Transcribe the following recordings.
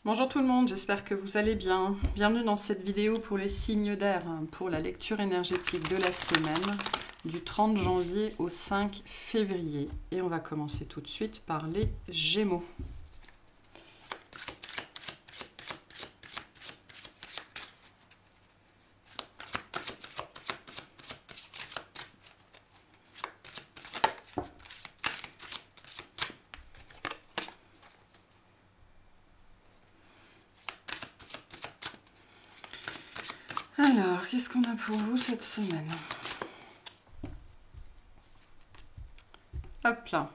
Bonjour tout le monde, j'espère que vous allez bien. Bienvenue dans cette vidéo pour les signes d'air, pour la lecture énergétique de la semaine du 30 janvier au 5 février. Et on va commencer tout de suite par les Gémeaux. Alors, qu'est-ce qu'on a pour vous cette semaine? Hop là.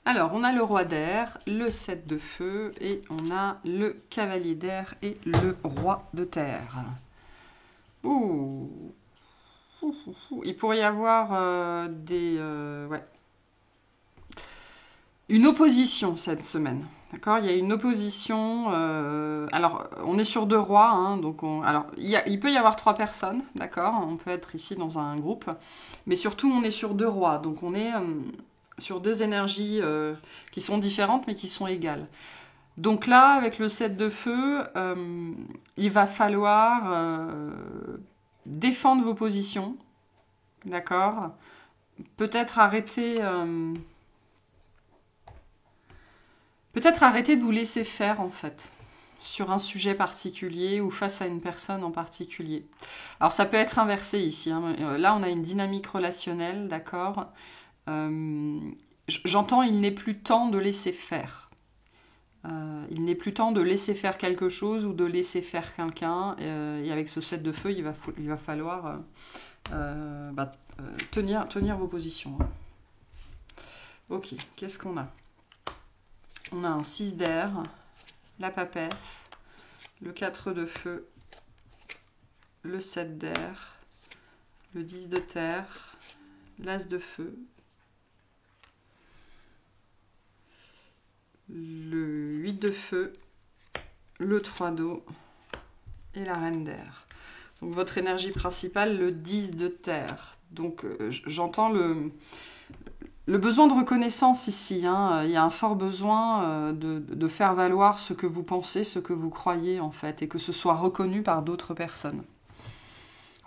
Alors, on a le roi d'air, le 7 de feu, et on a le cavalier d'air et le roi de terre. Ouh. Il pourrait y avoir une opposition cette semaine. D'accord, il y a une opposition. Alors, on est sur deux rois, hein, donc alors il peut y avoir trois personnes, d'accord. On peut être ici dans un groupe, mais surtout on est sur deux rois, donc on est sur deux énergies qui sont différentes mais qui sont égales. Donc là, avec le 7 de feu, il va falloir défendre vos positions, d'accord. Peut-être arrêter. Peut-être arrêter de vous laisser faire en fait, sur un sujet particulier ou face à une personne en particulier. Alors ça peut être inversé ici, hein. Là on a une dynamique relationnelle, d'accord. J'entends il n'est plus temps de laisser faire. Il n'est plus temps de laisser faire quelque chose ou de laisser faire quelqu'un. Et avec ce 7 de feu, il va falloir tenir vos positions. Ok, qu'est-ce qu'on a? On a un 6 d'air, la papesse, le 4 de feu, le 7 d'air, le 10 de terre, l'as de feu, le 8 de feu, le 3 d'eau et la reine d'air. Donc votre énergie principale, le 10 de terre. Donc j'entends le besoin de reconnaissance ici, hein. Il y a un fort besoin de faire valoir ce que vous pensez, ce que vous croyez en fait, et que ce soit reconnu par d'autres personnes.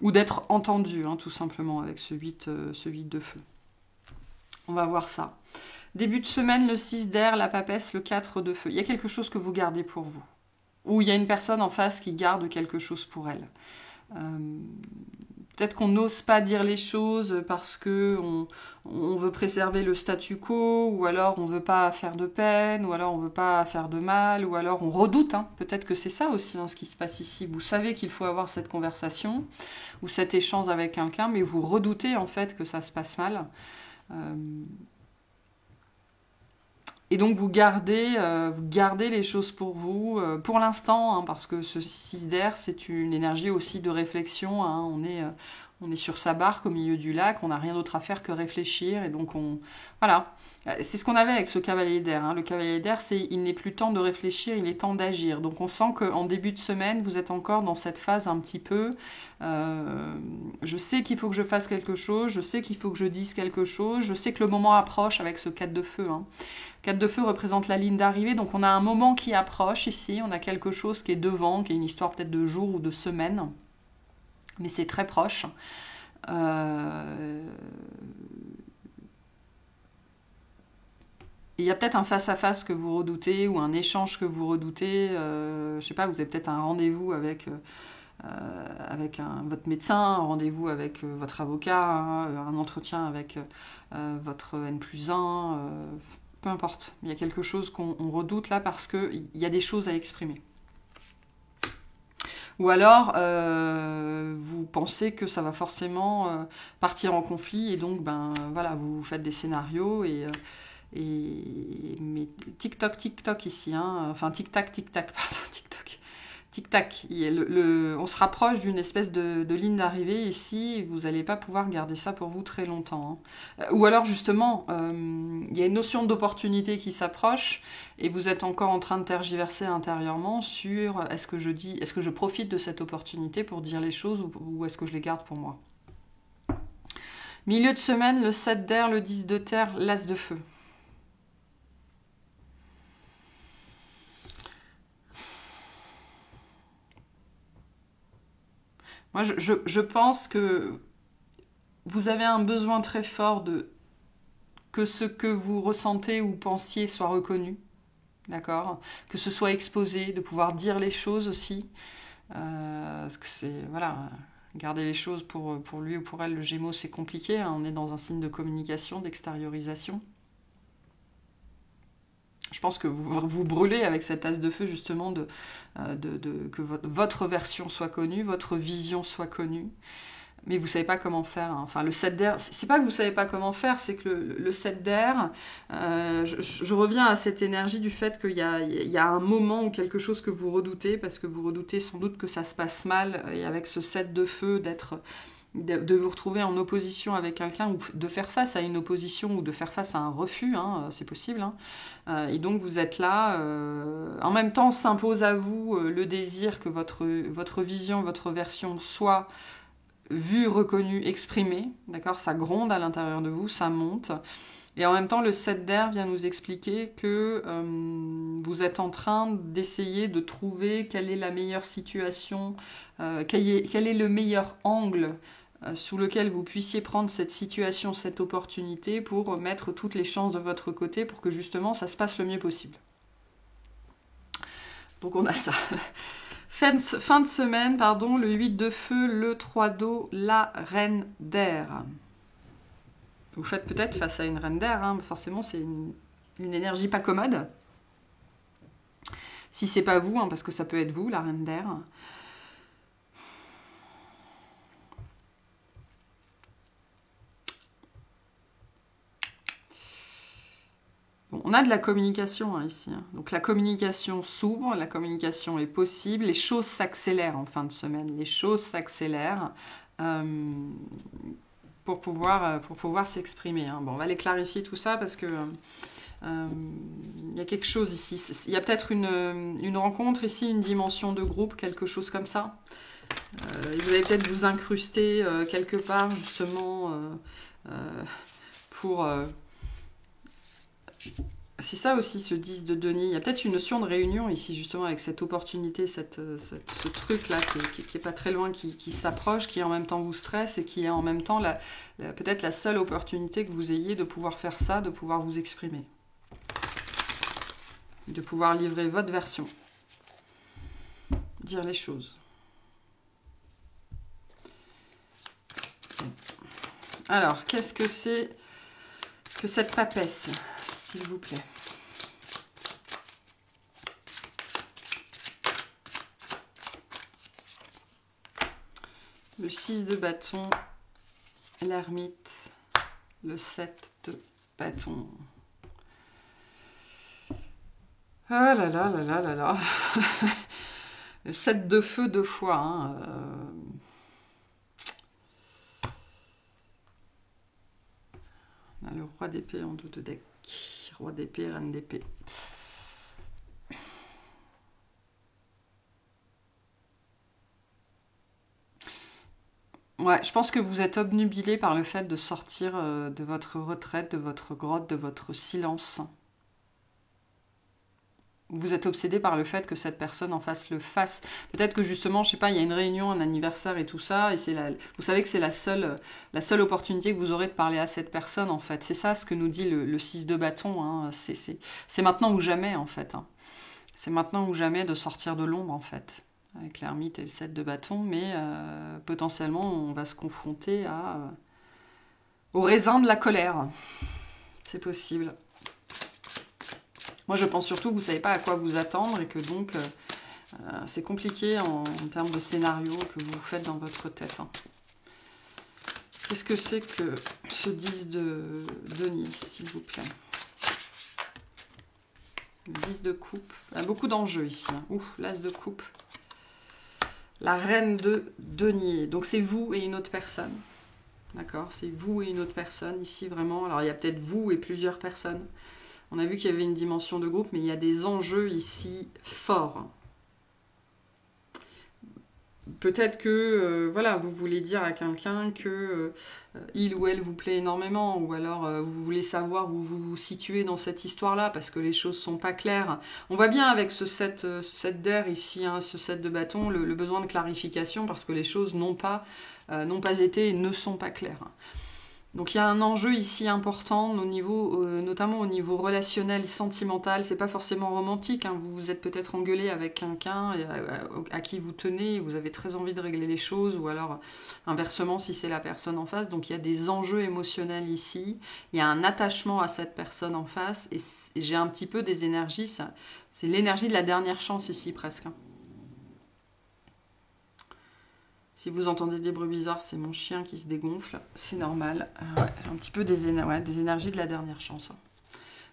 Ou d'être entendu, hein, tout simplement, avec ce 8 de feu. On va voir ça. Début de semaine, le 6 d'air, la papesse, le 4 de feu. Il y a quelque chose que vous gardez pour vous. Ou il y a une personne en face qui garde quelque chose pour elle. Peut-être qu'on n'ose pas dire les choses parce que on veut préserver le statu quo, ou alors on veut pas faire de peine, ou alors on veut pas faire de mal, ou alors on redoute. Hein. Peut-être que c'est ça aussi hein, ce qui se passe ici. Vous savez qu'il faut avoir cette conversation ou cet échange avec quelqu'un, mais vous redoutez en fait que ça se passe mal. Et donc vous gardez les choses pour vous, pour l'instant, hein, parce que ce 6 d'air, c'est une énergie aussi de réflexion. Hein, on est sur sa barque au milieu du lac, on n'a rien d'autre à faire que réfléchir. Et donc voilà, c'est ce qu'on avait avec ce cavalier d'air. Hein. Le cavalier d'air, c'est il n'est plus temps de réfléchir, il est temps d'agir. Donc on sent qu'en début de semaine, vous êtes encore dans cette phase un petit peu. Je sais qu'il faut que je fasse quelque chose, je sais qu'il faut que je dise quelque chose, je sais que le moment approche avec ce 4 de feu. Hein. 4 de feu représente la ligne d'arrivée, donc on a un moment qui approche ici, on a quelque chose qui est devant, qui est une histoire peut-être de jours ou de semaines, mais c'est très proche. Il y a peut-être un face-à-face que vous redoutez, ou un échange que vous redoutez, je sais pas, vous avez peut-être un rendez-vous avec votre médecin, un rendez-vous avec votre avocat, hein, un entretien avec votre N+1, peu importe. Il y a quelque chose qu'on redoute là parce qu'il y a des choses à exprimer. Ou alors, vous pensez que ça va forcément partir en conflit et donc, voilà, vous faites des scénarios mais tic-toc ici, hein, enfin tic-tac, pardon, tic-toc. Tic-tac, on se rapproche d'une espèce de ligne d'arrivée ici, et vous n'allez pas pouvoir garder ça pour vous très longtemps. Hein. Ou alors justement, il y a une notion d'opportunité qui s'approche, et vous êtes encore en train de tergiverser intérieurement sur est-ce que je profite de cette opportunité pour dire les choses, ou est-ce que je les garde pour moi. Milieu de semaine, le 7 d'air, le 10 de terre, l'as de feu. Moi, je pense que vous avez un besoin très fort que ce que vous ressentez ou pensiez soit reconnu, d'accord? Que ce soit exposé, de pouvoir dire les choses aussi. Parce que c'est, voilà, garder les choses pour lui ou pour elle, le Gémeaux, c'est compliqué, hein. On est dans un signe de communication, d'extériorisation. Je pense que vous brûlez avec cet as de feu, justement, que votre version soit connue, votre vision soit connue. Mais vous savez pas comment faire, hein. Enfin, le 7 d'air, c'est pas que vous savez pas comment faire, c'est que le 7 d'air, je reviens à cette énergie du fait qu'il y a un moment ou quelque chose que vous redoutez, parce que vous redoutez sans doute que ça se passe mal, et avec ce 7 de feu, de vous retrouver en opposition avec quelqu'un, ou de faire face à une opposition, ou de faire face à un refus, hein, c'est possible, hein. Et donc vous êtes là, en même temps s'impose à vous le désir que votre vision, votre version soit vue, reconnue, exprimée, d'accord? Ça gronde à l'intérieur de vous, ça monte. Et en même temps, le 7 d'air vient nous expliquer que vous êtes en train d'essayer de trouver quelle est la meilleure situation, quel est le meilleur angle sous lequel vous puissiez prendre cette situation, cette opportunité pour mettre toutes les chances de votre côté pour que justement ça se passe le mieux possible. Donc on a ça. Fin de semaine, pardon, le 8 de feu, le 3 d'eau, la reine d'air. Vous faites peut-être face à une reine d'air, hein, forcément c'est une énergie pas commode. Si c'est pas vous, hein, parce que ça peut être vous, la reine d'air. Bon, on a de la communication hein, ici. Hein. Donc la communication s'ouvre, la communication est possible, les choses s'accélèrent en fin de semaine, les choses s'accélèrent pour pouvoir s'exprimer. Hein. Bon, on va les clarifier tout ça parce que y a quelque chose ici. Il y a peut-être une rencontre ici, une dimension de groupe, quelque chose comme ça. Vous allez peut-être vous incruster quelque part justement pour... c'est ça aussi ce 10 de denier. Il y a peut-être une notion de réunion ici, justement, avec cette opportunité, ce truc-là qui est pas très loin, qui s'approche, qui en même temps vous stresse et qui est en même temps peut-être la seule opportunité que vous ayez de pouvoir faire ça, de pouvoir vous exprimer. De pouvoir livrer votre version. Dire les choses. Alors, qu'est-ce que c'est que cette papesse, s'il vous plaît? Le 6 de bâton, l'ermite, le 7 de bâton. Ah là là là là là là. Le 7 de feu 2 fois. Hein, On a le roi d'épée en dos de deck. Roi d'épée, reine d'épée. Ouais, je pense que vous êtes obnubilé par le fait de sortir de votre retraite, de votre grotte, de votre silence. Vous êtes obsédé par le fait que cette personne en face le fasse. Peut-être que justement, je sais pas, il y a une réunion, un anniversaire et tout ça, et vous savez que c'est la seule opportunité que vous aurez de parler à cette personne, en fait. C'est ça ce que nous dit le 6 de bâton. Hein. C'est maintenant ou jamais, en fait. Hein. C'est maintenant ou jamais de sortir de l'ombre, en fait. Avec l'ermite et le 7 de bâton, mais potentiellement, on va se confronter au raisin de la colère. C'est possible. Moi, je pense surtout que vous ne savez pas à quoi vous attendre et que donc, c'est compliqué en termes de scénario que vous faites dans votre tête. Hein. Qu'est-ce que c'est que ce 10 de denier, s'il vous plaît? Le 10 de coupe. Il y a beaucoup d'enjeux ici. Hein. Ouf, l'as de coupe. La reine de denier. Donc, c'est vous et une autre personne. D'accord? C'est vous et une autre personne ici, vraiment. Alors, il y a peut-être vous et plusieurs personnes. On a vu qu'il y avait une dimension de groupe, mais il y a des enjeux ici forts. Peut-être que voilà, vous voulez dire à quelqu'un que il ou elle vous plaît énormément, ou alors vous voulez savoir où vous vous situez dans cette histoire-là, parce que les choses sont pas claires. On voit bien avec ce 7 d'air ici, hein, ce 7 de bâton, le besoin de clarification, parce que les choses n'ont pas été et ne sont pas claires. Donc il y a un enjeu ici important au niveau, notamment au niveau relationnel, sentimental. C'est pas forcément romantique. Hein. Vous vous êtes peut-être engueulé avec quelqu'un à qui vous tenez, vous avez très envie de régler les choses, ou alors inversement si c'est la personne en face. Donc il y a des enjeux émotionnels ici. Il y a un attachement à cette personne en face. Et j'ai un petit peu des énergies. C'est l'énergie de la dernière chance ici presque. Hein. Si vous entendez des bruits bizarres, c'est mon chien qui se dégonfle. C'est normal. Ouais, un petit peu des énergies de la dernière chance. Hein.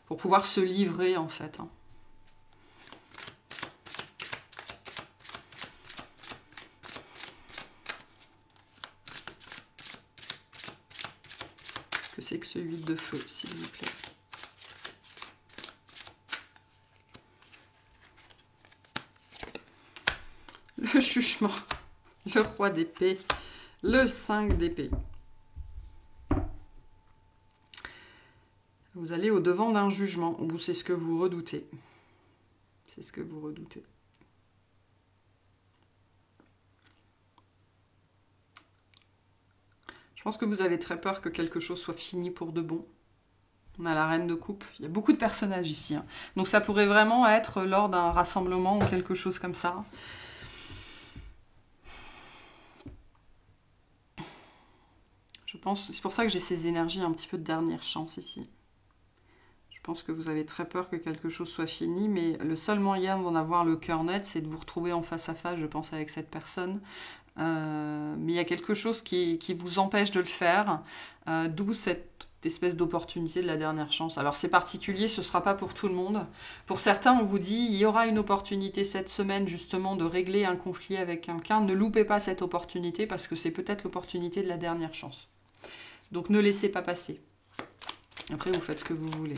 Pour pouvoir se livrer, en fait. Hein. Qu'est-ce que c'est que ce 8 de feu, s'il vous plaît? Le chuchement. Le roi d'épée, le 5 d'épée. Vous allez au-devant d'un jugement, ou c'est ce que vous redoutez. C'est ce que vous redoutez. Je pense que vous avez très peur que quelque chose soit fini pour de bon. On a la reine de coupe. Il y a beaucoup de personnages ici. Hein. Donc ça pourrait vraiment être lors d'un rassemblement ou quelque chose comme ça. Je pense, c'est pour ça que j'ai ces énergies un petit peu de dernière chance ici. Je pense que vous avez très peur que quelque chose soit fini, mais le seul moyen d'en avoir le cœur net, c'est de vous retrouver en face à face, je pense, avec cette personne. Mais il y a quelque chose qui vous empêche de le faire, d'où cette espèce d'opportunité de la dernière chance. Alors c'est particulier, ce ne sera pas pour tout le monde. Pour certains, on vous dit, il y aura une opportunité cette semaine justement de régler un conflit avec quelqu'un. Ne loupez pas cette opportunité parce que c'est peut-être l'opportunité de la dernière chance. Donc ne laissez pas passer. Après, vous faites ce que vous voulez.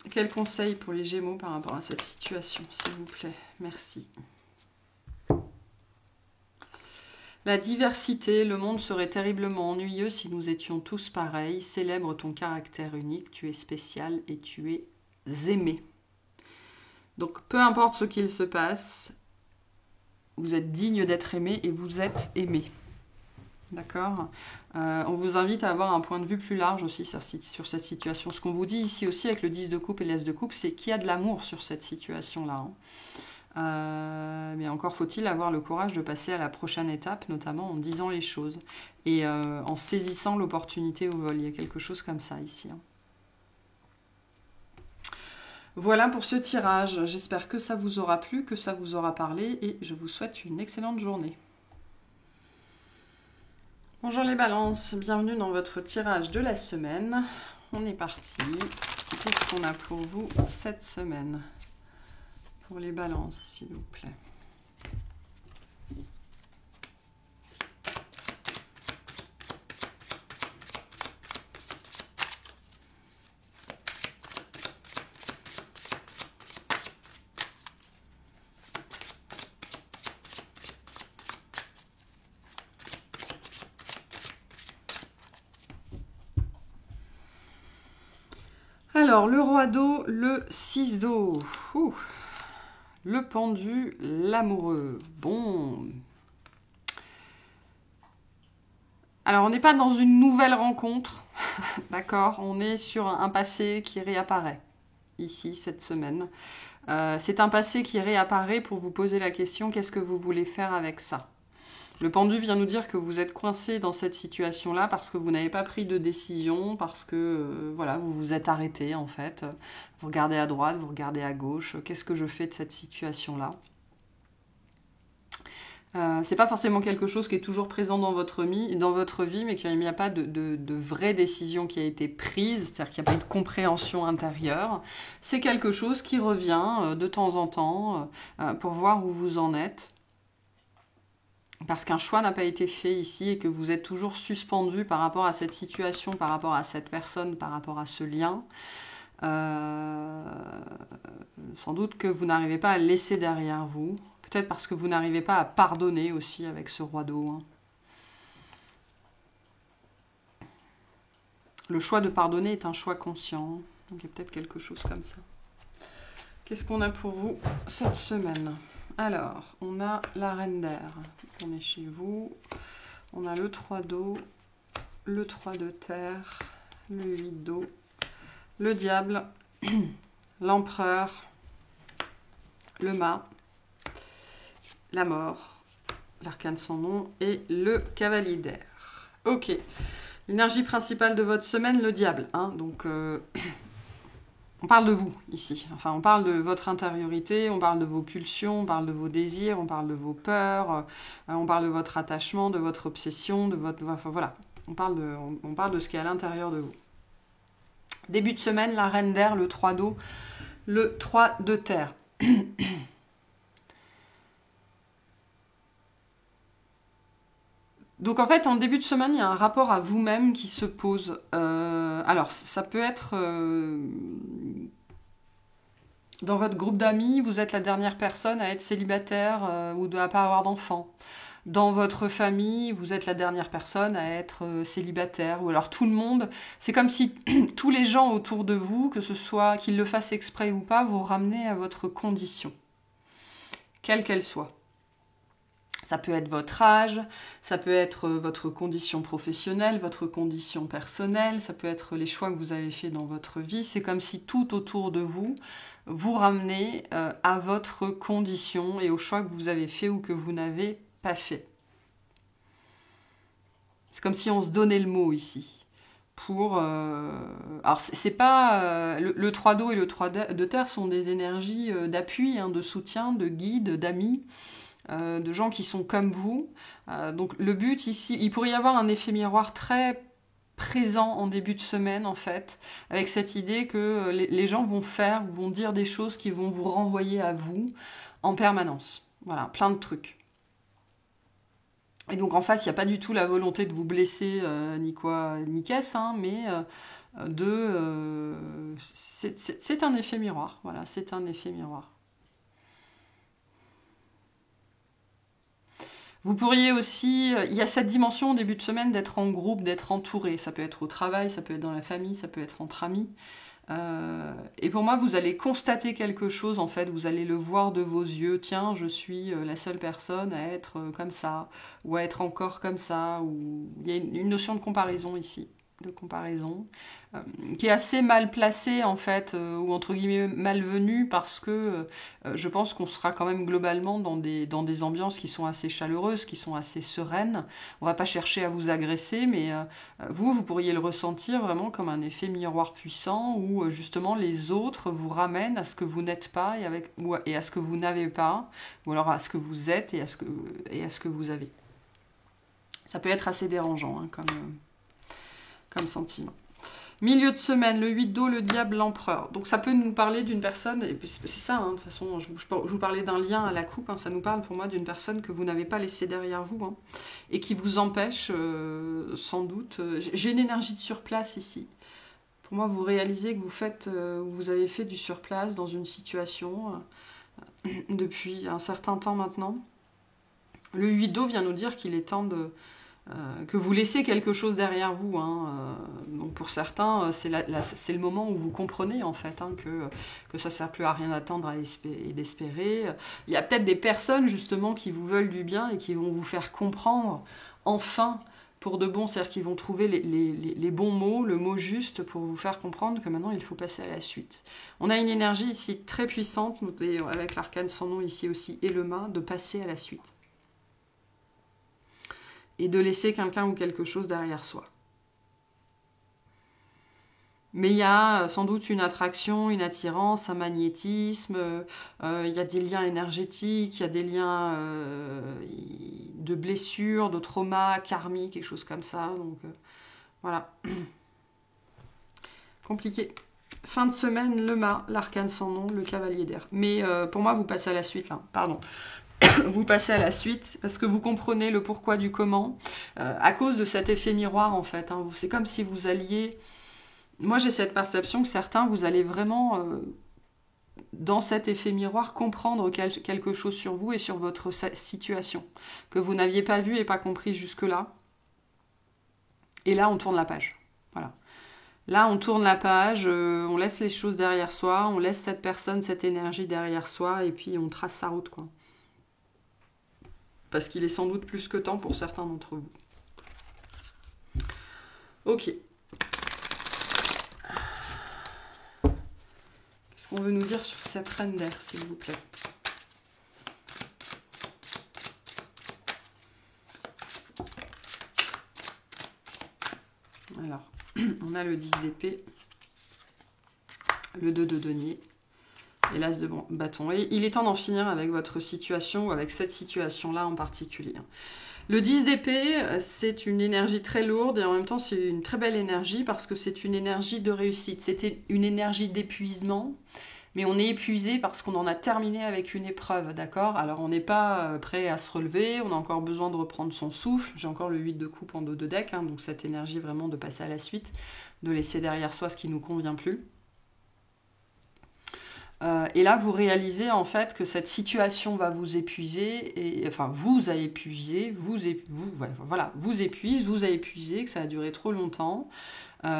Quel conseil pour les Gémeaux par rapport à cette situation, s'il vous plaît? Merci. La diversité, le monde serait terriblement ennuyeux si nous étions tous pareils. Célèbre ton caractère unique, tu es spécial et tu es aimé. Donc peu importe ce qu'il se passe, vous êtes digne d'être aimé et vous êtes aimé. D'accord. On vous invite à avoir un point de vue plus large aussi sur cette situation. Ce qu'on vous dit ici aussi avec le 10 de coupe et l'As de coupe, c'est qu'il y a de l'amour sur cette situation-là. Hein. Mais encore faut-il avoir le courage de passer à la prochaine étape, notamment en disant les choses et en saisissant l'opportunité au vol. Il y a quelque chose comme ça ici. Hein. Voilà pour ce tirage. J'espère que ça vous aura plu, que ça vous aura parlé et je vous souhaite une excellente journée. Bonjour les balances, bienvenue dans votre tirage de la semaine. On est parti. Qu'est-ce qu'on a pour vous cette semaine? Pour les balances, s'il vous plaît. Alors, le roi d'eau, le 6 d'eau. Le pendu, l'amoureux. Bon. Alors, on n'est pas dans une nouvelle rencontre, d'accord? On est sur un passé qui réapparaît, ici, cette semaine. C'est un passé qui réapparaît pour vous poser la question, qu'est-ce que vous voulez faire avec ça? Le pendu vient nous dire que vous êtes coincé dans cette situation-là parce que vous n'avez pas pris de décision, parce que voilà, vous vous êtes arrêté en fait. Vous regardez à droite, vous regardez à gauche. Qu'est-ce que je fais de cette situation-là? C'est pas forcément quelque chose qui est toujours présent dans votre vie, mais qu'il n'y a pas de vraie décision qui a été prise, c'est-à-dire qu'il n'y a pas eu de compréhension intérieure. C'est quelque chose qui revient de temps en temps pour voir où vous en êtes. Parce qu'un choix n'a pas été fait ici et que vous êtes toujours suspendu par rapport à cette situation, par rapport à cette personne, par rapport à ce lien. Sans doute que vous n'arrivez pas à laisser derrière vous. Peut-être parce que vous n'arrivez pas à pardonner aussi avec ce roi d'eau. Hein. Le choix de pardonner est un choix conscient. Donc il y a peut-être quelque chose comme ça. Qu'est-ce qu'on a pour vous cette semaine? Alors, on a la reine d'air. On est chez vous. On a le 3 d'eau, le 3 de terre, le 8 d'eau, le diable, l'empereur, le mât, la mort, l'arcane sans nom et le cavalier d'air. Ok. L'énergie principale de votre semaine, le diable. Hein, donc, on parle de vous ici. Enfin, on parle de votre intériorité, on parle de vos pulsions, on parle de vos désirs, on parle de vos peurs, on parle de votre attachement, de votre obsession, de votre... Enfin, voilà. On parle de ce qui est à l'intérieur de vous. Début de semaine, la reine d'air, le 3 d'eau, le 3 de terre. Donc en fait, en début de semaine, il y a un rapport à vous-même qui se pose. Alors, ça peut être dans votre groupe d'amis, vous êtes la dernière personne à être célibataire ou à ne pas avoir d'enfant. Dans votre famille, vous êtes la dernière personne à être célibataire. Ou alors tout le monde, c'est comme si tous les gens autour de vous, que ce soit qu'ils le fassent exprès ou pas, vous ramenez à votre condition, quelle qu'elle soit. Ça peut être votre âge, ça peut être votre condition professionnelle, votre condition personnelle, ça peut être les choix que vous avez faits dans votre vie. C'est comme si tout autour de vous, vous ramenez à votre condition et aux choix que vous avez faits ou que vous n'avez pas fait. C'est comme si on se donnait le mot ici. Alors, c'est pas... le 3 d'eau et le 3 de terre sont des énergies d'appui, hein, de soutien, de guide, d'amis. De gens qui sont comme vous. Donc le but ici, il pourrait y avoir un effet miroir très présent en début de semaine en fait, avec cette idée que les gens vont dire des choses qui vont vous renvoyer à vous en permanence. Voilà, plein de trucs. Et donc en face, il n'y a pas du tout la volonté de vous blesser ni quoi ni qu'est-ce, hein, mais c'est un effet miroir. Voilà, c'est un effet miroir. Vous pourriez aussi, il y a cette dimension au début de semaine d'être en groupe, d'être entouré. Ça peut être au travail, ça peut être dans la famille, ça peut être entre amis. Et pour moi, vous allez constater quelque chose, en fait, vous allez le voir de vos yeux. Tiens, je suis la seule personne à être comme ça, ou à être encore comme ça. Ou... Il y a une notion de comparaison ici, qui est assez mal placée, en fait, ou entre guillemets malvenue, parce que je pense qu'on sera quand même globalement dans des ambiances qui sont assez chaleureuses, qui sont assez sereines. On va pas chercher à vous agresser, mais vous pourriez le ressentir vraiment comme un effet miroir puissant, où justement les autres vous ramènent à ce que vous n'êtes pas et à ce que vous n'avez pas, ou alors à ce que vous êtes et à ce que vous avez. Ça peut être assez dérangeant, hein, comme sentiment. Milieu de semaine, le 8 d'eau, le diable, l'empereur. Donc ça peut nous parler d'une personne, et c'est ça, hein, de toute façon, je vous parlais d'un lien à la coupe, hein, ça nous parle pour moi d'une personne que vous n'avez pas laissée derrière vous, hein, et qui vous empêche, sans doute... J'ai une énergie de surplace ici. Pour moi, vous réalisez que vous avez fait du surplace dans une situation depuis un certain temps maintenant. Le 8 d'eau vient nous dire qu'il est temps que vous laissez quelque chose derrière vous. Hein. Donc pour certains, c'est le moment où vous comprenez en fait, hein, que ça ne sert plus à rien d'attendre et d'espérer. Il y a peut-être des personnes justement qui vous veulent du bien et qui vont vous faire comprendre enfin pour de bon, c'est-à-dire qu'ils vont trouver les bons mots, le mot juste pour vous faire comprendre que maintenant il faut passer à la suite. On a une énergie ici très puissante, avec l'arcane sans nom ici aussi et le mât, de passer à la suite. Et de laisser quelqu'un ou quelque chose derrière soi. Mais il y a sans doute une attraction, une attirance, un magnétisme, il y a des liens énergétiques, il y a des liens de blessures, de traumas karmiques, quelque chose comme ça. Donc voilà. Compliqué. Fin de semaine, le mât, l'arcane sans nom, le cavalier d'air. Mais pour moi, vous passez à la suite là. Pardon. Vous passez à la suite parce que vous comprenez le pourquoi du comment à cause de cet effet miroir en fait. Hein. C'est comme si vous alliez moi j'ai cette perception que certains, vous allez vraiment, dans cet effet miroir, comprendre quelque chose sur vous et sur votre situation, que vous n'aviez pas vu et pas compris jusque-là. Et là, on tourne la page. Voilà. Là, on tourne la page, on laisse les choses derrière soi, on laisse cette personne, cette énergie derrière soi, et puis on trace sa route, quoi. Parce qu'il est sans doute plus que temps pour certains d'entre vous. Ok. Qu'est-ce qu'on veut nous dire sur cette reine d'air, s'il vous plaît? Alors, on a le 10 d'épée, le 2 de denier et l'as de bâton. Et il est temps d'en finir avec votre situation ou avec cette situation-là en particulier. Le 10 d'épée, c'est une énergie très lourde et en même temps c'est une très belle énergie parce que c'est une énergie de réussite. C'était une énergie d'épuisement, mais on est épuisé parce qu'on en a terminé avec une épreuve, d'accord? Alors on n'est pas prêt à se relever, on a encore besoin de reprendre son souffle. J'ai encore le 8 de coupe en dos de deck, hein, donc cette énergie vraiment de passer à la suite, de laisser derrière soi ce qui ne nous convient plus. Et là, vous réalisez en fait que cette situation va vous épuiser, et enfin vous a épuisé, vous épuise, vous a épuisé, que ça a duré trop longtemps,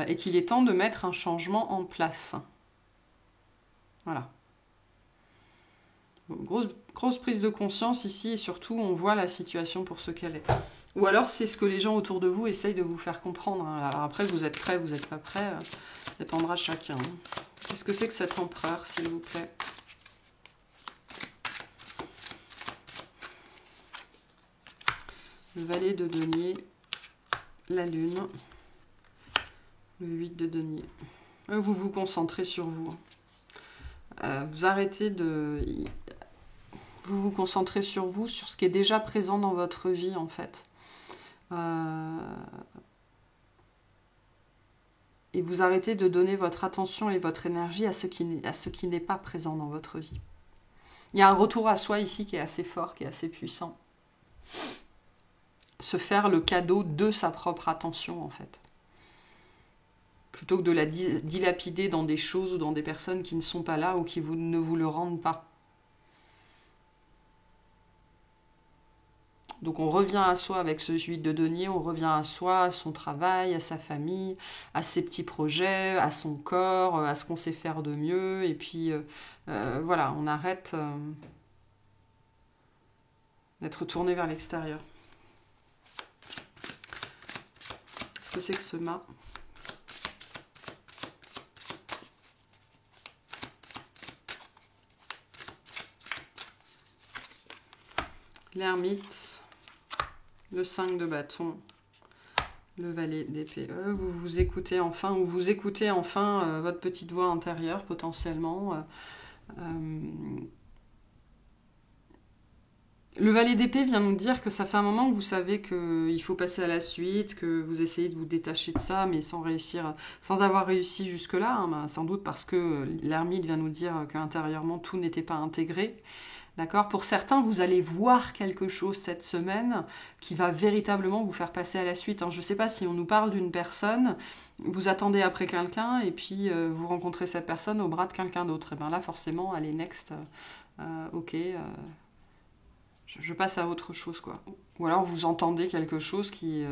et qu'il est temps de mettre un changement en place. Voilà. Grosse prise de conscience ici, et surtout on voit la situation pour ce qu'elle est. Ou alors c'est ce que les gens autour de vous essayent de vous faire comprendre. Hein. Alors après, vous êtes prêts, vous n'êtes pas prêts, dépendra de chacun. Hein. Qu'est-ce que c'est que cet empereur, s'il vous plaît? Le valet de denier, la lune, le 8 de denier. Vous vous concentrez sur vous. Vous arrêtez de... Vous vous concentrez sur vous, sur ce qui est déjà présent dans votre vie, en fait. Et vous arrêtez de donner votre attention et votre énergie à ce qui n'est pas présent dans votre vie. Il y a un retour à soi ici qui est assez fort, qui est assez puissant. Se faire le cadeau de sa propre attention, en fait. Plutôt que de la dilapider dans des choses ou dans des personnes qui ne sont pas là ou qui ne vous le rendent pas. Donc on revient à soi avec ce 8 de denier, on revient à soi, à son travail, à sa famille, à ses petits projets, à son corps, à ce qu'on sait faire de mieux. Et puis voilà, on arrête d'être tourné vers l'extérieur. Qu'est-ce que c'est que ce mât? L'ermite. Le 5 de bâton, le valet d'épée. Vous vous écoutez enfin, ou vous écoutez enfin votre petite voix intérieure potentiellement. Le valet d'épée vient nous dire que ça fait un moment que vous savez qu'il faut passer à la suite, que vous essayez de vous détacher de ça, mais sans avoir réussi jusque-là, hein, sans doute parce que l'ermite vient nous dire qu'intérieurement tout n'était pas intégré. D'accord ? Pour certains, vous allez voir quelque chose cette semaine qui va véritablement vous faire passer à la suite. Je ne sais pas si on nous parle d'une personne, vous attendez après quelqu'un et puis vous rencontrez cette personne au bras de quelqu'un d'autre. Et bien là, forcément, allez, next, ok, je passe à autre chose, quoi. Ou alors vous entendez quelque chose qui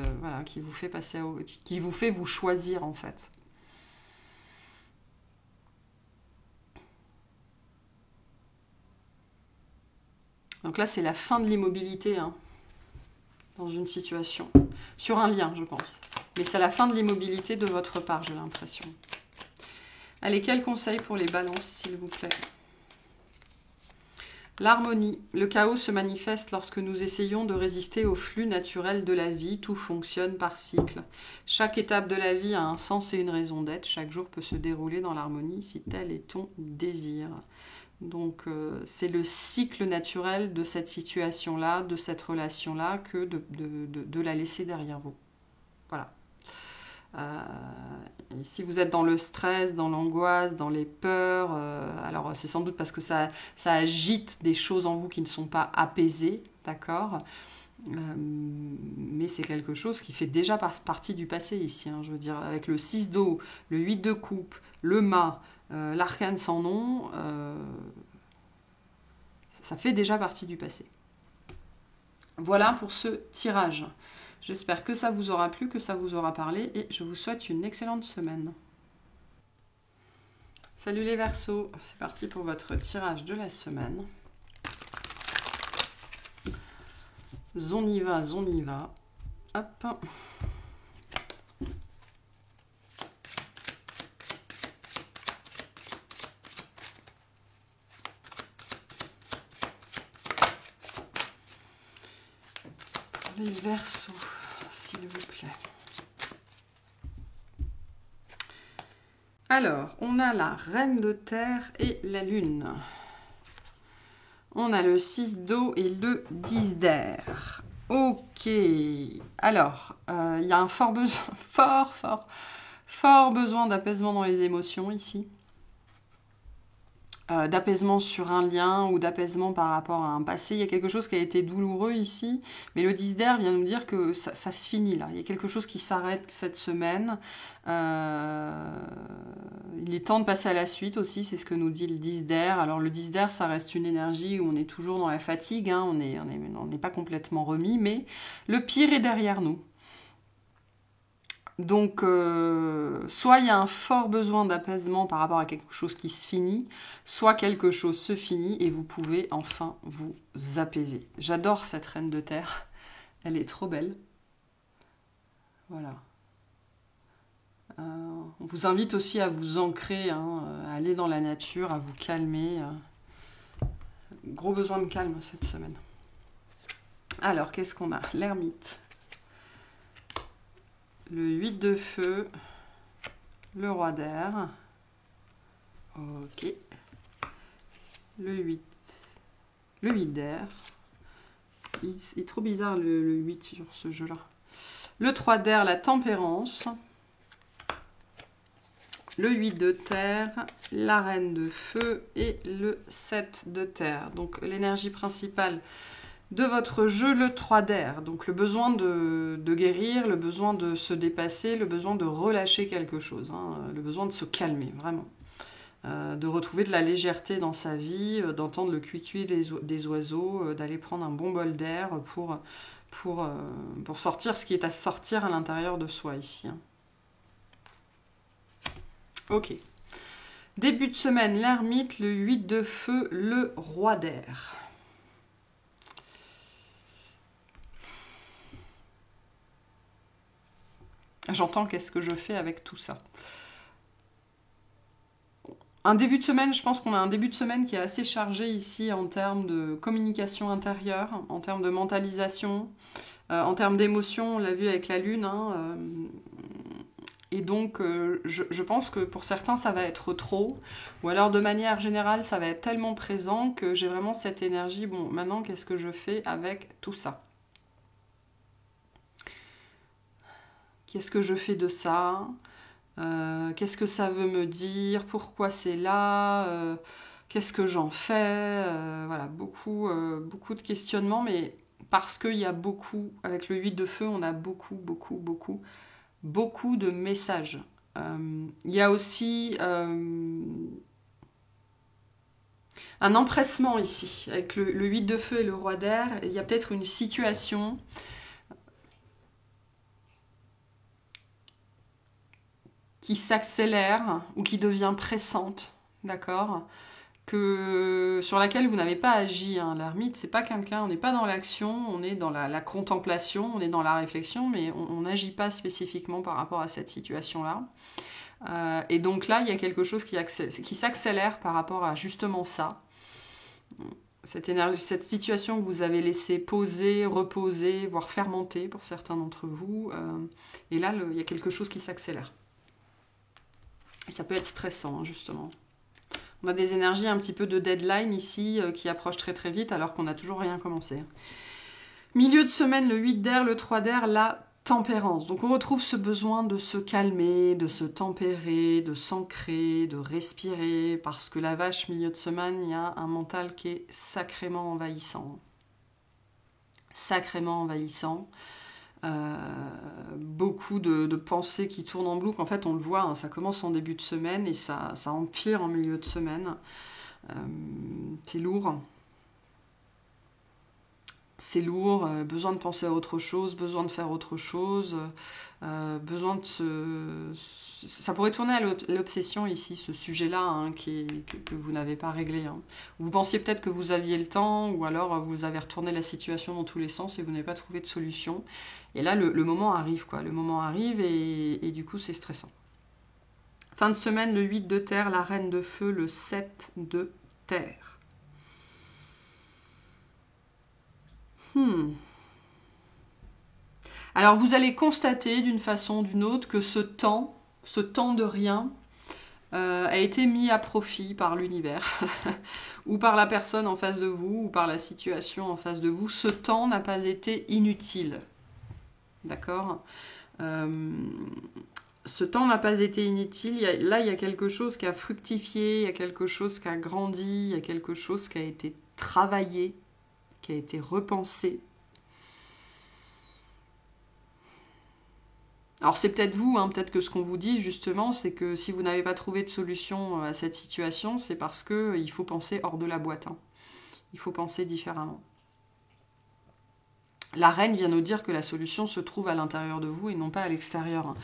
vous fait passer qui vous fait vous choisir, en fait. Donc là, c'est la fin de l'immobilité, hein, dans une situation. Sur un lien, je pense. Mais c'est la fin de l'immobilité de votre part, j'ai l'impression. Allez, quel conseil pour les balances, s'il vous plaît? L'harmonie. Le chaos se manifeste lorsque nous essayons de résister au flux naturel de la vie. Tout fonctionne par cycle. Chaque étape de la vie a un sens et une raison d'être. Chaque jour peut se dérouler dans l'harmonie si tel est ton désir. Donc c'est le cycle naturel de cette situation-là, de cette relation-là, que de la laisser derrière vous. Voilà. Et si vous êtes dans le stress, dans l'angoisse, dans les peurs, alors c'est sans doute parce que ça agite des choses en vous qui ne sont pas apaisées, d'accord ? Mais c'est quelque chose qui fait déjà partie du passé ici. Hein, je veux dire, avec le 6 d'eau, le 8 de coupe, le mât, l'arcane sans nom, ça fait déjà partie du passé. Voilà pour ce tirage. J'espère que ça vous aura plu, que ça vous aura parlé, et je vous souhaite une excellente semaine. Salut les Verseaux, c'est parti pour votre tirage de la semaine. On y va, on y va. Hop. Les Verseaux, s'il vous plaît. Alors, on a la Reine de Terre et la Lune. On a le 6 d'eau et le 10 d'air. Ok. Alors, il y a un fort besoin, fort besoin d'apaisement dans les émotions ici. D'apaisement sur un lien ou d'apaisement par rapport à un passé. Il y a quelque chose qui a été douloureux ici, mais le 10 d'air vient nous dire que ça se finit là. Il y a quelque chose qui s'arrête cette semaine. Il est temps de passer à la suite aussi, c'est ce que nous dit le 10 d'air. Alors le 10 d'air, ça reste une énergie où on est toujours dans la fatigue, hein. On n'est pas complètement remis, mais le pire est derrière nous. Donc, soit il y a un fort besoin d'apaisement par rapport à quelque chose qui se finit, soit quelque chose se finit et vous pouvez enfin vous apaiser. J'adore cette reine de terre, elle est trop belle. Voilà. On vous invite aussi à vous ancrer, hein, à aller dans la nature, à vous calmer. Gros besoin de calme cette semaine. Alors, qu'est-ce qu'on a? L'ermite. Le 8 de feu, le roi d'air, ok, le 8 d'air, il est trop bizarre le 8 sur ce jeu-là, le 3 d'air, la tempérance, le 8 de terre, la reine de feu et le 7 de terre. Donc l'énergie principale de votre jeu, le 3 d'air. Donc le besoin de guérir, le besoin de se dépasser, le besoin de relâcher quelque chose, hein, le besoin de se calmer, vraiment. De retrouver de la légèreté dans sa vie, d'entendre le cuicui des oiseaux, d'aller prendre un bon bol d'air pour sortir ce qui est à sortir à l'intérieur de soi ici. Hein. Ok. Début de semaine, l'ermite, le 8 de feu, le roi d'air. J'entends qu'est-ce que je fais avec tout ça. Un début de semaine, je pense qu'on a un début de semaine qui est assez chargé ici en termes de communication intérieure, en termes de mentalisation, en termes d'émotion, on l'a vu avec la lune. Hein, et donc, je pense que pour certains, ça va être trop. Ou alors, de manière générale, ça va être tellement présent que j'ai vraiment cette énergie. Bon, maintenant, qu'est-ce que je fais avec tout ça ? Qu'est-ce que je fais de ça ? Qu'est-ce que ça veut me dire? Pourquoi c'est là? Qu'est-ce que j'en fais? Voilà, beaucoup de questionnements, mais parce qu'il y a beaucoup, avec le 8 de feu, on a beaucoup de messages. Il y a aussi un empressement ici, avec le 8 de feu et le roi d'air. Il y a peut-être une situation qui s'accélère ou qui devient pressante, d'accord, sur laquelle vous n'avez pas agi. Hein. L'ermite, c'est pas quelqu'un, on n'est pas dans l'action, on est dans la contemplation, on est dans la réflexion, mais on n'agit pas spécifiquement par rapport à cette situation-là. Et donc là, il y a quelque chose qui s'accélère par rapport à justement ça. Cette situation que vous avez laissée poser, reposer, voire fermenter pour certains d'entre vous. Et là, il y a quelque chose qui s'accélère. Et ça peut être stressant, hein, justement. On a des énergies un petit peu de deadline ici qui approchent très très vite alors qu'on n'a toujours rien commencé. Milieu de semaine, le 8 d'air, le 3 d'air, la tempérance. Donc on retrouve ce besoin de se calmer, de se tempérer, de s'ancrer, de respirer, parce que la vache, milieu de semaine, il y a un mental qui est sacrément envahissant. sacrément envahissant. Beaucoup de pensées qui tournent en boucle. En fait, on le voit, hein, ça commence en début de semaine et ça empire en milieu de semaine. C'est lourd. C'est lourd, besoin de penser à autre chose, besoin de faire autre chose, besoin de se... Ça pourrait tourner à l'obsession ici, ce sujet-là, hein, que vous n'avez pas réglé. Hein. Vous pensiez peut-être que vous aviez le temps, ou alors vous avez retourné la situation dans tous les sens et vous n'avez pas trouvé de solution. Et là, le moment arrive, quoi. Le moment arrive et du coup, c'est stressant. Fin de semaine, le 8 de terre, la reine de feu, le 7 de terre. Alors vous allez constater d'une façon ou d'une autre que ce temps de rien, a été mis à profit par l'univers, ou par la personne en face de vous, ou par la situation en face de vous. Ce temps n'a pas été inutile. D'accord ? Ce temps n'a pas été inutile. Là, il y a quelque chose qui a fructifié, il y a quelque chose qui a grandi, il y a quelque chose qui a été travaillé, qui a été repensé. Alors c'est peut-être vous, hein, peut-être que ce qu'on vous dit justement, c'est que si vous n'avez pas trouvé de solution à cette situation, c'est parce qu'il faut penser hors de la boîte. Hein. Il faut penser différemment. La reine vient nous dire que la solution se trouve à l'intérieur de vous et non pas à l'extérieur. Hein.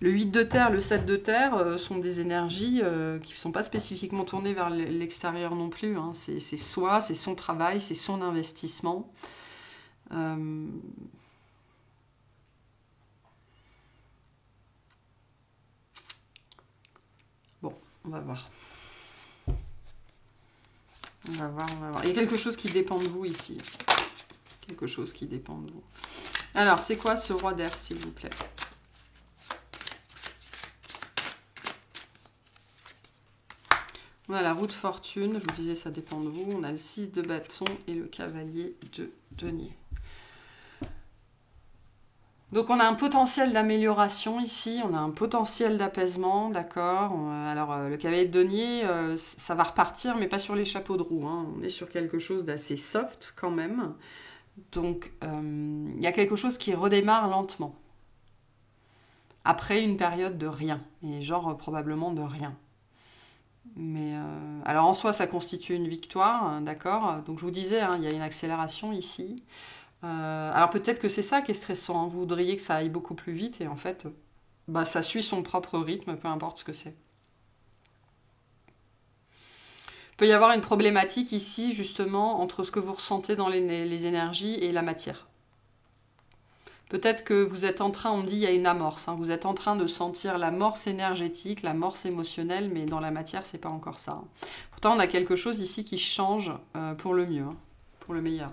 Le 8 de terre, le 7 de terre sont des énergies qui ne sont pas spécifiquement tournées vers l'extérieur non plus. Hein. C'est soi, c'est son travail, c'est son investissement. Bon, on va voir. On va voir. Il y a quelque chose qui dépend de vous ici. Quelque chose qui dépend de vous. Alors, c'est quoi ce roi d'air, s'il vous plaît? On a la roue de fortune. Je vous disais, ça dépend de vous. On a le 6 de bâton et le cavalier de denier. Donc on a un potentiel d'amélioration ici, on a un potentiel d'apaisement, d'accord. Alors le cavalier de denier, ça va repartir, mais pas sur les chapeaux de roue. Hein. On est sur quelque chose d'assez soft quand même. Donc il y a quelque chose qui redémarre lentement. Après une période de rien, et genre probablement de rien. Mais alors en soi ça constitue une victoire, hein, d'accord. Donc je vous disais, hein, il y a une accélération ici. Alors peut-être que c'est ça qui est stressant, hein. Vous voudriez que ça aille beaucoup plus vite et en fait, bah, ça suit son propre rythme, peu importe ce que c'est. Il peut y avoir une problématique ici justement entre ce que vous ressentez dans les énergies et la matière. Peut-être que vous êtes en train, on me dit il y a une amorce, hein, vous êtes en train de sentir l'amorce énergétique, l'amorce émotionnelle, mais dans la matière c'est pas encore ça. Hein. Pourtant on a quelque chose ici qui change pour le mieux, hein, pour le meilleur.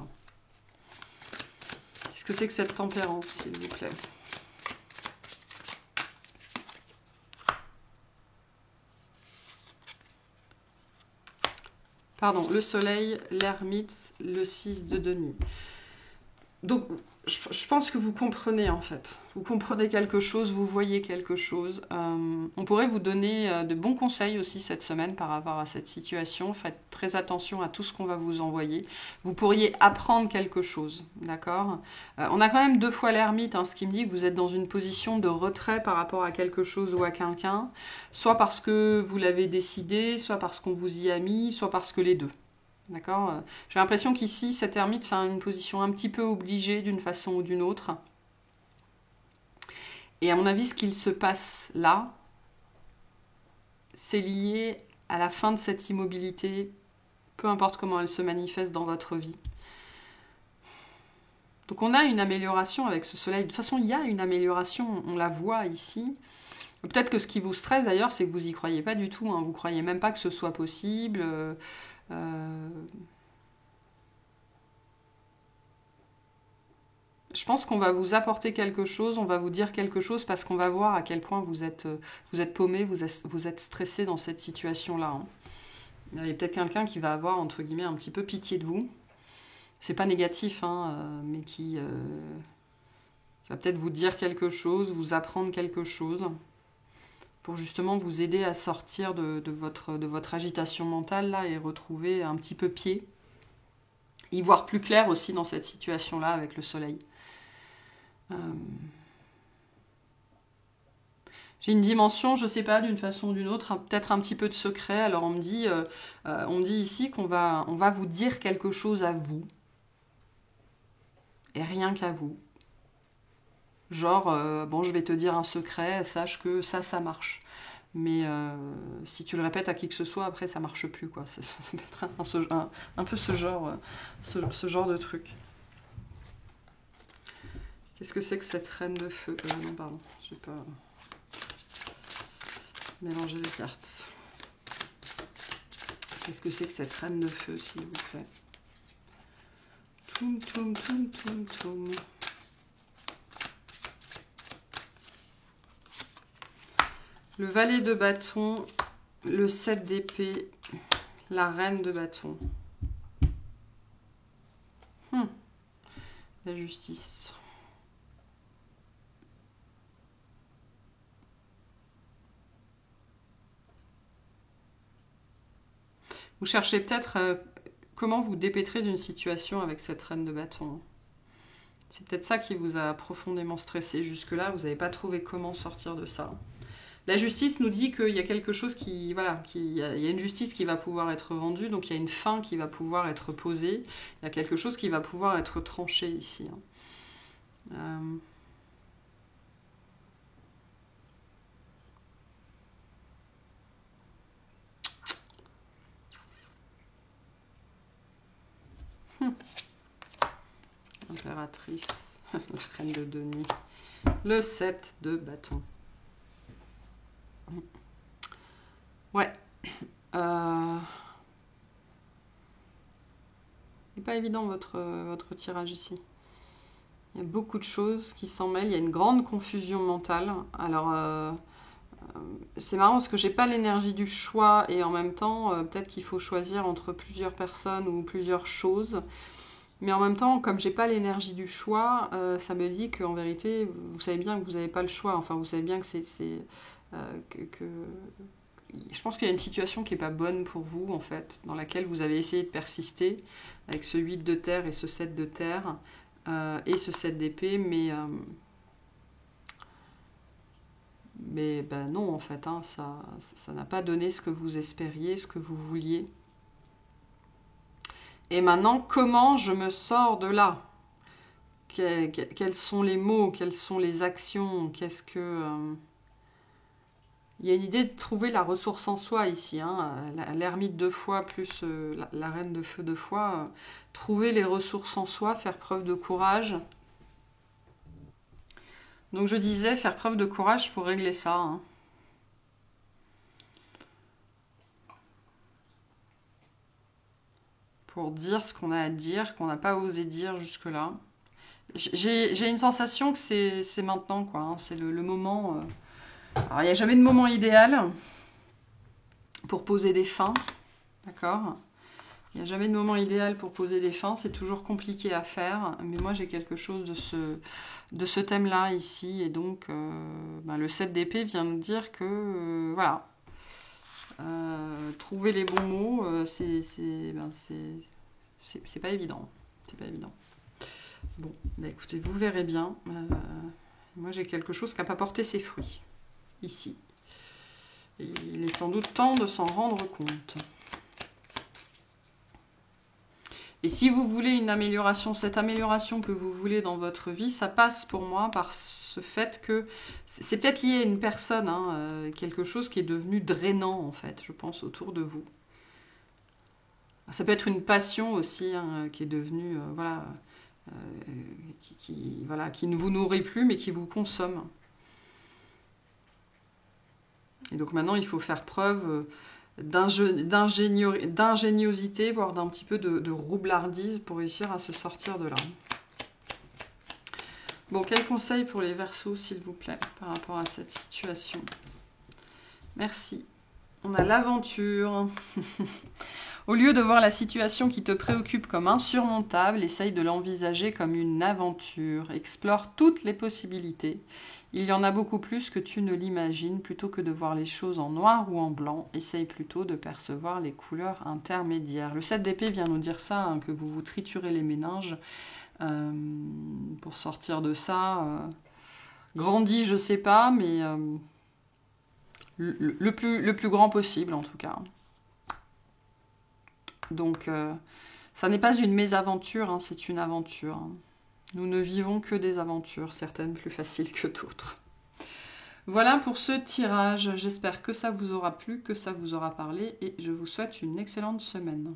Qu'est-ce que c'est que cette tempérance, s'il vous plaît? Pardon, le soleil, l'ermite, le 6 de denier. Donc, je pense que vous comprenez en fait. Vous comprenez quelque chose, vous voyez quelque chose. On pourrait vous donner de bons conseils aussi cette semaine par rapport à cette situation. Faites très attention à tout ce qu'on va vous envoyer. Vous pourriez apprendre quelque chose, d'accord? On a quand même 2 fois l'ermite, hein, ce qui me dit que vous êtes dans une position de retrait par rapport à quelque chose ou à quelqu'un, soit parce que vous l'avez décidé, soit parce qu'on vous y a mis, soit parce que les deux. D'accord. J'ai l'impression qu'ici, cet ermite, c'est une position un petit peu obligée d'une façon ou d'une autre. Et à mon avis, ce qu'il se passe là, c'est lié à la fin de cette immobilité, peu importe comment elle se manifeste dans votre vie. Donc on a une amélioration avec ce soleil. De toute façon, il y a une amélioration, on la voit ici. Peut-être que ce qui vous stresse d'ailleurs, c'est que vous n'y croyez pas du tout. Hein. Vous ne croyez même pas que ce soit possible. Je pense qu'on va vous apporter quelque chose, on va vous dire quelque chose parce qu'on va voir à quel point vous êtes paumé, vous êtes stressé dans cette situation-là. Hein. Il y a peut-être quelqu'un qui va avoir, entre guillemets, un petit peu pitié de vous. C'est pas négatif, hein, mais qui va peut-être vous dire quelque chose, vous apprendre quelque chose, pour justement vous aider à sortir de votre agitation mentale là et retrouver un petit peu pied. y voir plus clair aussi dans cette situation-là avec le soleil. J'ai une dimension, je ne sais pas, d'une façon ou d'une autre, peut-être un petit peu de secret. Alors on me dit ici on va vous dire quelque chose à vous, et rien qu'à vous. Genre, bon, je vais te dire un secret, sache que ça marche. Mais si tu le répètes à qui que ce soit, après ça marche plus, quoi. Ça peut être un peu ce genre de truc. Qu'est-ce que c'est que cette reine de feu? Non, pardon, je vais pas mélanger les cartes. Qu'est-ce que c'est que cette reine de feu, s'il vous plaît? Toum, toum, toum, toum, toum. Le valet de bâton, le 7 d'épée, la reine de bâton. La justice. Vous cherchez peut-être comment vous dépêtrer d'une situation avec cette reine de bâton. C'est peut-être ça qui vous a profondément stressé jusque-là. Vous n'avez pas trouvé comment sortir de ça. La justice nous dit qu'il y a quelque chose qui... Voilà, il y a une justice qui va pouvoir être rendue, donc il y a une fin qui va pouvoir être posée. Il y a quelque chose qui va pouvoir être tranché ici. Impératrice, la reine de denier, le 7 de bâton. Ouais. C'est pas évident votre tirage ici. Il y a beaucoup de choses qui s'en mêlent. Il y a une grande confusion mentale. Alors, c'est marrant parce que j'ai pas l'énergie du choix et en même temps, peut-être qu'il faut choisir entre plusieurs personnes ou plusieurs choses. Mais en même temps, comme j'ai pas l'énergie du choix, ça me dit qu'en vérité, vous savez bien que vous n'avez pas le choix. Enfin, vous savez bien que je pense qu'il y a une situation qui n'est pas bonne pour vous, en fait, dans laquelle vous avez essayé de persister avec ce 8 de terre et ce 7 de terre et ce 7 d'épée, mais ben non, en fait, hein, ça n'a pas donné ce que vous espériez, ce que vous vouliez. Et maintenant, comment je me sors de là? Quels sont les mots? Quelles sont les actions? Qu'est-ce que... Il y a une idée de trouver la ressource en soi ici. Hein. L'ermite 2 fois plus la reine de feu 2 fois. Trouver les ressources en soi, faire preuve de courage. Donc je disais, faire preuve de courage pour régler ça. Hein. Pour dire ce qu'on a à dire, qu'on n'a pas osé dire jusque-là. J'ai une sensation que c'est maintenant, quoi. Hein. C'est le moment... Alors, il n'y a jamais de moment idéal pour poser des fins, d'accord? Il n'y a jamais de moment idéal pour poser des fins, c'est toujours compliqué à faire, mais moi j'ai quelque chose de ce thème-là ici, et donc le 7 d'épée vient nous dire que, voilà, trouver les bons mots, c'est pas évident, c'est pas évident. Bon, bah écoutez, vous verrez bien, moi j'ai quelque chose qui n'a pas porté ses fruits. Ici. Et il est sans doute temps de s'en rendre compte. Et si vous voulez une amélioration, cette amélioration que vous voulez dans votre vie, ça passe pour moi par ce fait que c'est peut-être lié à une personne, hein, quelque chose qui est devenu drainant en fait, je pense, autour de vous. Ça peut être une passion aussi, hein, qui est devenue, qui ne vous nourrit plus mais qui vous consomme. Et donc maintenant, il faut faire preuve d'ingéniosité, voire d'un petit peu de roublardise pour réussir à se sortir de là. Bon, quel conseil pour les Verseaux, s'il vous plaît, par rapport à cette situation? Merci. On a l'aventure. Au lieu de voir la situation qui te préoccupe comme insurmontable, essaye de l'envisager comme une aventure. Explore toutes les possibilités. Il y en a beaucoup plus que tu ne l'imagines. Plutôt que de voir les choses en noir ou en blanc, essaye plutôt de percevoir les couleurs intermédiaires. Le 7 d'épée vient nous dire ça, hein, que vous vous triturez les méninges. Pour sortir de ça, grandis, je sais pas, mais le plus grand possible en tout cas. Donc, ça n'est pas une mésaventure, hein, c'est une aventure. Hein. Nous ne vivons que des aventures, certaines plus faciles que d'autres. Voilà pour ce tirage. J'espère que ça vous aura plu, que ça vous aura parlé, et je vous souhaite une excellente semaine.